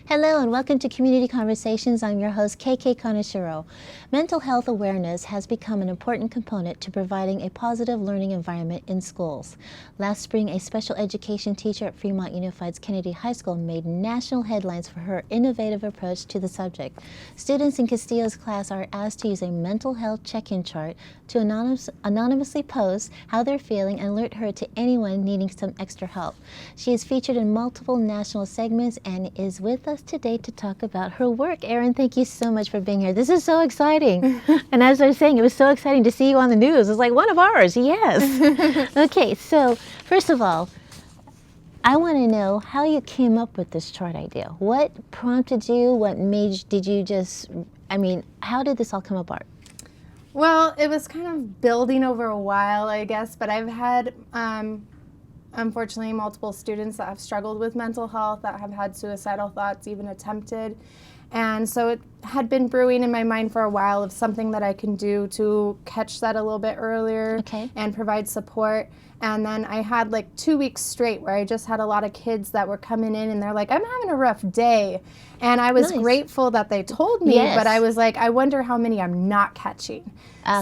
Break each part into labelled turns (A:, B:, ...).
A: Hello and welcome to Community Conversations. I'm your host, KK Kaneshiro. Mental health awareness has become an important component to providing a positive learning environment in schools. Last spring, a special education teacher at Fremont Unified's Kennedy High School made national headlines for her innovative approach to the subject. Students in Castillo's class are asked to use a mental health check-in chart to anonymously post how they're feeling and alert her to anyone needing some extra help. She is featured in multiple national segments and is with us today to talk about her work. Erin, thank you so much for being here. This is so exciting. And as I was saying, it was so exciting to see you on the news. It's like one of ours, yes. Okay, so first of all, I want to know how you came up with this chart idea. What prompted you? What made you, did you just, how did this all come apart?
B: Well, it was kind of building over a while, I guess, but I've had, unfortunately, multiple students that have struggled with mental health, that have had suicidal thoughts, even attempted. And so it had been brewing in my mind for a while of something that I can do to catch that a little bit earlier and provide support. And then I had like 2 weeks straight where I just had a lot of kids that were coming in and they're like, I'm having a rough day. And I was grateful that they told me, but I was like, I wonder how many I'm not catching.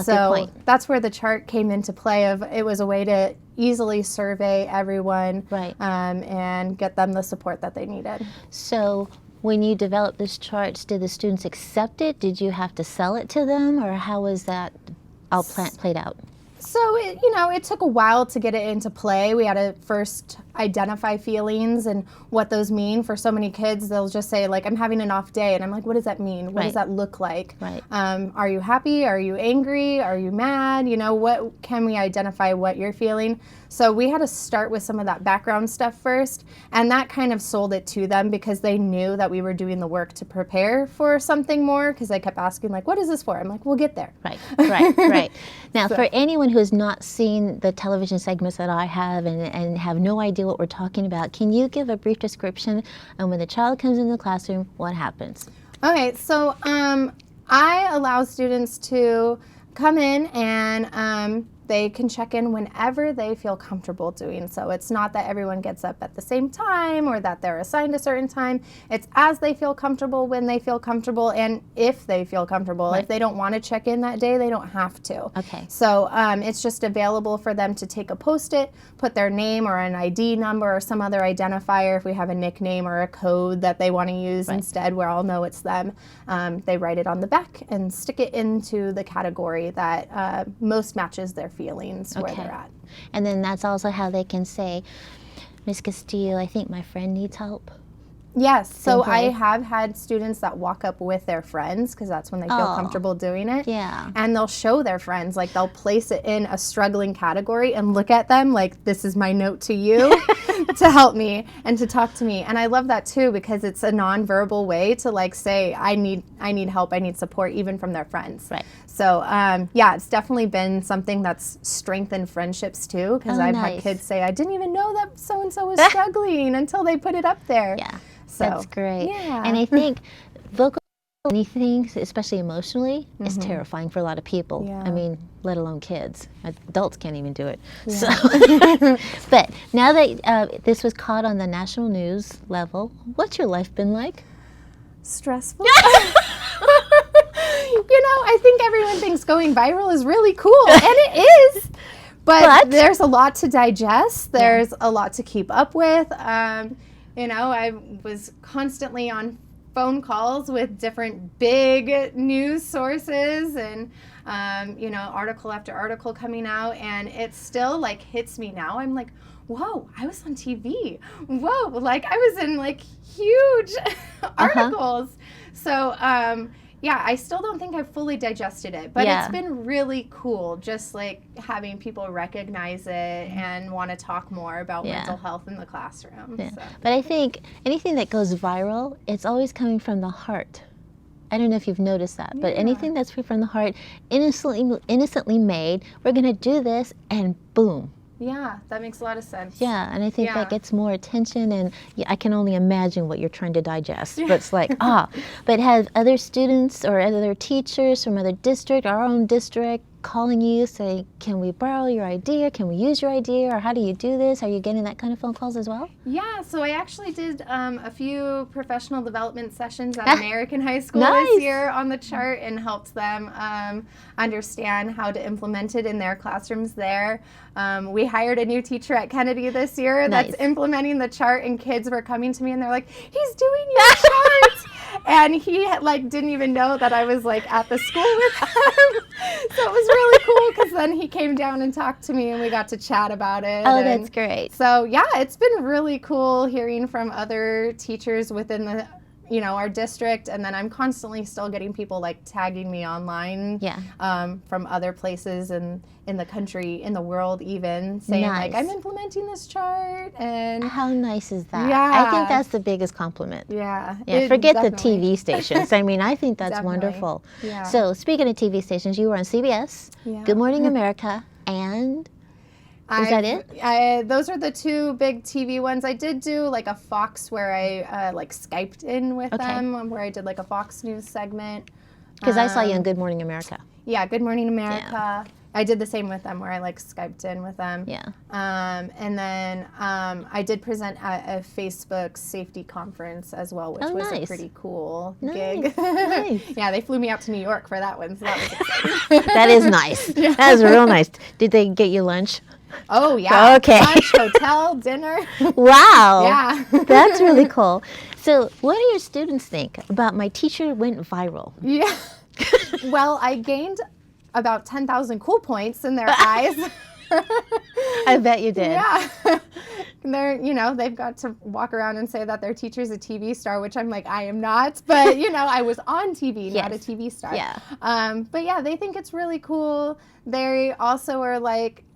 B: So that's where the chart came into play. It was a way to easily survey everyone and get them the support that they needed.
A: So when you developed this chart, did the students accept it? Did you have to sell it to them, or how was that all played out?
B: So, it took a while to get it into play. We had to first identify feelings and what those mean. For so many kids, they'll just say, like, I'm having an off day. And I'm like, what does that mean? What does that look like? Are you happy? Are you angry? Are you mad? What can we identify what you're feeling? So we had to start with some of that background stuff first. And that kind of sold it to them because they knew that we were doing the work to prepare for something more, because I kept asking, like, what is this for? I'm like, we'll get there.
A: Right. Now, for anyone who has not seen the television segments that I have and have no idea what we're talking about, can you give a brief description on when the child comes into the classroom, what happens?
B: Okay, so I allow students to come in and they can check in whenever they feel comfortable doing so. It's not that everyone gets up at the same time or that they're assigned a certain time. It's as they feel comfortable, when they feel comfortable, and if they feel comfortable. If they don't want to check in that day, they don't have to. So it's just available for them to take a Post-it, put their name or an ID number or some other identifier. If we have a nickname or a code that they want to use instead, where I'll know it's them, they write it on the back and stick it into the category that most matches their feelings where they're at.
A: And then that's also how they can say, Ms. Castillo, I think my friend needs help.
B: Yes, so I have had students that walk up with their friends, because that's when they feel comfortable doing it. And they'll show their friends, like they'll place it in a struggling category and look at them like, this is my note to you to help me and to talk to me. And I love that too, because it's a nonverbal way to like say, I need help, I need support, even from their friends. So it's definitely been something that's strengthened friendships too, because I've had kids say, I didn't even know that so-and-so was struggling until they put it up there. So,
A: that's great. And I think vocal anything, especially emotionally, is terrifying for a lot of people. I mean, let alone kids. Adults can't even do it. So, but now that this was caught on the national news level, what's your life been like?
B: Stressful. I think everyone thinks going viral is really cool, and it is. But there's a lot to digest. There's a lot to keep up with. I was constantly on phone calls with different big news sources and, article after article coming out, and it still like hits me now. I'm like, whoa, I was on TV. Whoa, like I was in like huge articles. So, I still don't think I've fully digested it, but it's been really cool just like having people recognize it and want to talk more about mental health in the classroom. So.
A: But I think anything that goes viral, it's always coming from the heart. I don't know if you've noticed that, but anything that's from the heart, innocently made, we're going to do this, and boom.
B: Yeah, that makes a lot of sense.
A: Yeah, and I think that gets more attention, and I can only imagine what you're trying to digest. But it's like, But have other students or other teachers from other district, our own district, calling you saying, can we borrow your idea? Can we use your idea? Or how do you do this? Are you getting that kind of phone calls as well?
B: Yeah, so I actually did a few professional development sessions at American High School
A: Nice.
B: this year on the chart and helped them understand how to implement it in their classrooms there. We hired a new teacher at Kennedy this year that's
A: Nice.
B: implementing the chart, and kids were coming to me and they're like, he's doing your chart! And he didn't even know that I was at the school with him. So it was really cool because then he came down and talked to me and we got to chat about it.
A: Oh,
B: and
A: that's great.
B: so yeah, it's been really cool hearing from other teachers within the our district, and then I'm constantly still getting people tagging me online from other places in the country, in the world even, saying
A: Nice.
B: I'm implementing this chart. And
A: How nice is that?
B: Yeah.
A: I think that's the biggest compliment.
B: yeah,
A: Forget
B: definitely.
A: the TV stations. I mean, I think that's
B: Definitely.
A: wonderful.
B: Yeah.
A: So, speaking of TV stations, you were on CBS,
B: Yeah.
A: Good Morning America, and is that it?
B: Those are the two big TV ones. I did do a Fox where I Skyped in with
A: Okay.
B: them, where I did a Fox News segment.
A: Because I saw you on Good Morning America.
B: Yeah, Good Morning America. I did the same with them, where I Skyped in with them.
A: Yeah.
B: And then I did present at a Facebook safety conference as well, which
A: Oh,
B: was a
A: nice.
B: pretty cool
A: Nice,
B: gig.
A: nice.
B: Yeah, they flew me out to New York for that one, so that was exciting.
A: That is nice. That is real nice. Did they get you lunch?
B: Oh yeah.
A: Okay.
B: Lunch, hotel, dinner.
A: Wow.
B: Yeah.
A: That's really cool. So, what do your students think about my teacher went viral?
B: Yeah. Well, I gained about 10,000 cool points in their eyes.
A: I bet you did.
B: Yeah. They're, they've got to walk around and say that their teacher's a TV star, which I'm like, I am not. But, I was on TV, not a
A: Yes.
B: TV star.
A: Yeah.
B: But yeah, they think it's really cool. They also are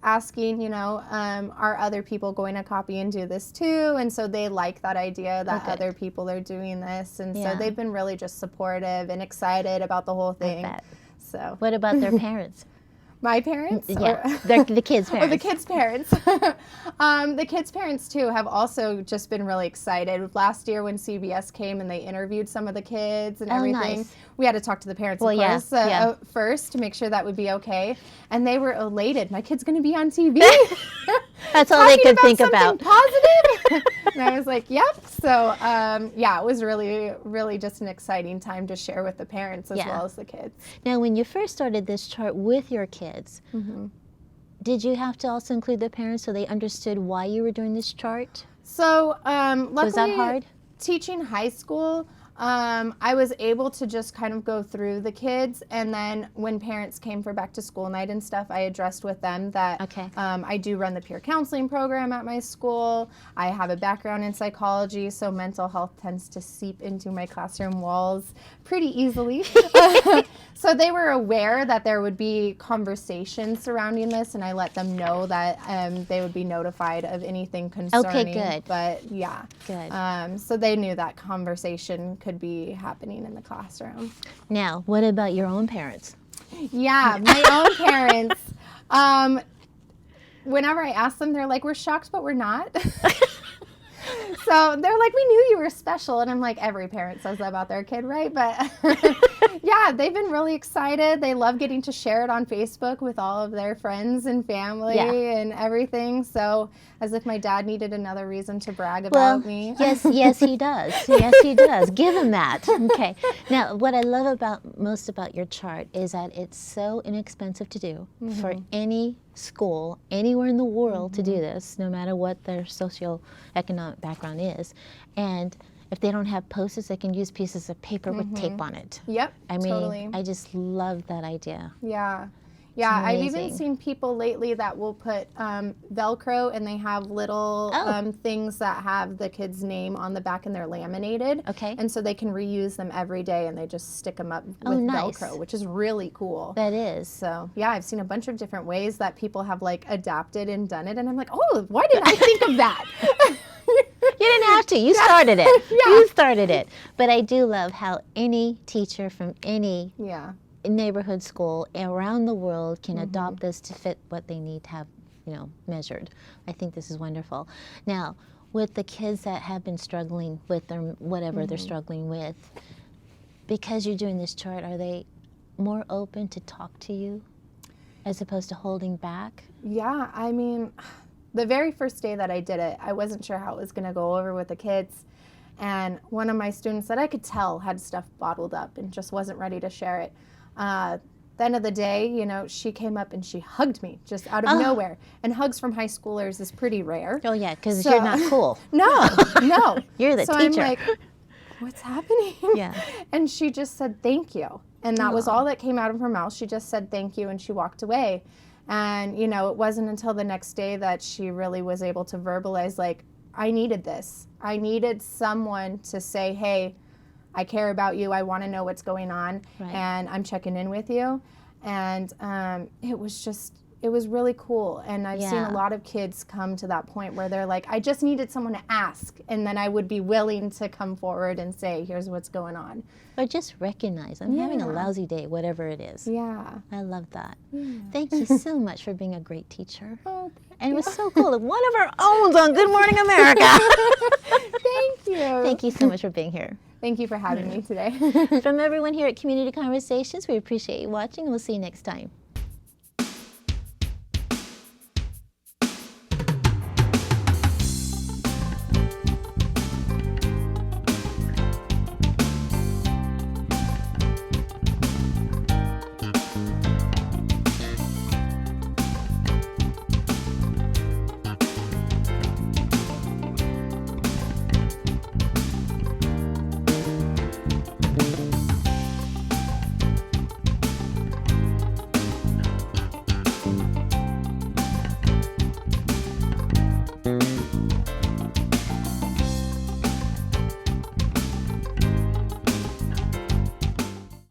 B: asking, are other people going to copy and do this too? And so they like that idea that
A: good.
B: other people are doing this. And
A: Yeah.
B: so they've been really just supportive and excited about the whole thing.
A: bet.
B: So
A: What about their parents?
B: my parents?
A: Yeah,
B: Or-
A: they're the kids'
B: Oh,
A: parents.
B: the kids' parents. The kids' parents, too, have also just been really excited. Last year when CBS came and they interviewed some of the kids and
A: Oh,
B: everything,
A: nice.
B: we had to talk to the parents,
A: Well,
B: of
A: yeah,
B: course,
A: yeah.
B: first to make sure that would be okay. And they were elated. My kid's going to be on TV.
A: That's all they could think
B: something
A: about.
B: positive. And I was like, yep. So, yeah, it was really, really just an exciting time to share with the parents as
A: Yeah.
B: well as the kids.
A: Now, when you first started this chart with your kids,
B: Mm-hmm.
A: did you have to also include the parents so they understood why you were doing this chart?
B: So, luckily,
A: Was that hard?
B: Teaching high school, I was able to just kind of go through the kids, and then when parents came for back to school night and stuff, I addressed with them that
A: Okay.
B: I do run the peer counseling program at my school. I have a background in psychology, so mental health tends to seep into my classroom walls pretty easily. So they were aware that there would be conversations surrounding this, and I let them know that they would be notified of anything concerning.
A: good.
B: But yeah.
A: Good.
B: So they knew that conversation could be happening in the classroom.
A: Now, what about your own parents?
B: Yeah, my own parents. Whenever I ask them, they're like, "We're shocked, but we're not." So they're like, "We knew you were special," and I'm like, every parent says that about their kid, right? But yeah, they've been really excited. They love getting to share it on Facebook with all of their friends and family
A: Yeah.
B: and everything. So as if my dad needed another reason to brag
A: Well,
B: about me.
A: yes, he does. Yes, he does. Give him that. Okay. Now, what I love most about your chart is that it's so inexpensive to do for any school anywhere in the world to do this, no matter what their socioeconomic background is. And if they don't have posters, they can use pieces of paper with tape on it.
B: Yep,
A: I mean,
B: totally.
A: I just love that idea.
B: Yeah. Yeah, I've even
A: amazing.
B: seen people lately that will put Velcro, and they have little
A: Oh.
B: things that have the kid's name on the back, and they're laminated.
A: Okay.
B: And so they can reuse them every day, and they just stick them up
A: Oh,
B: with
A: nice.
B: Velcro, which is really cool.
A: That is.
B: So yeah, I've seen a bunch of different ways that people have adapted and done it, and I'm like, oh, why didn't I think of that?
A: You didn't have to. You started it.
B: Yeah.
A: You started it. But I do love how any teacher from any
B: Yeah.
A: neighborhood school around the world can adopt this to fit what they need to have, measured. I think this is wonderful. Now, with the kids that have been struggling with their whatever they're struggling with, because you're doing this chart, are they more open to talk to you as opposed to holding back?
B: Yeah, I mean, the very first day that I did it, I wasn't sure how it was going to go over with the kids. And one of my students that I could tell had stuff bottled up and just wasn't ready to share it. The end of the day, you know, she came up and she hugged me just out of nowhere. And hugs from high schoolers is pretty rare.
A: Oh yeah, because
B: So-
A: you're not cool.
B: No, no.
A: You're the
B: so
A: teacher.
B: I'm like, what's happening?
A: Yeah.
B: And she just said thank you. And that was all that came out of her mouth. She just said thank you and she walked away. And, you know, it wasn't until the next day that she really was able to verbalize, like, I needed this. I needed someone to say, hey, I care about you. I want to know what's going on.
A: Right.
B: And I'm checking in with you. And it was really cool. And I've seen
A: Yeah.
B: a lot of kids come to that point where they're like, I just needed someone to ask. And then I would be willing to come forward and say, here's what's going on.
A: Or just recognize I'm having a
B: Yeah.
A: lousy day, whatever it is.
B: Yeah.
A: I love that. Thank you so much for being a great teacher.
B: Oh,
A: And it was so cool. One of our own on Good Morning America.
B: thank you.
A: Thank you so much for being here.
B: Thank you for having me today.
A: From everyone here at Community Conversations, we appreciate you watching and we'll see you next time.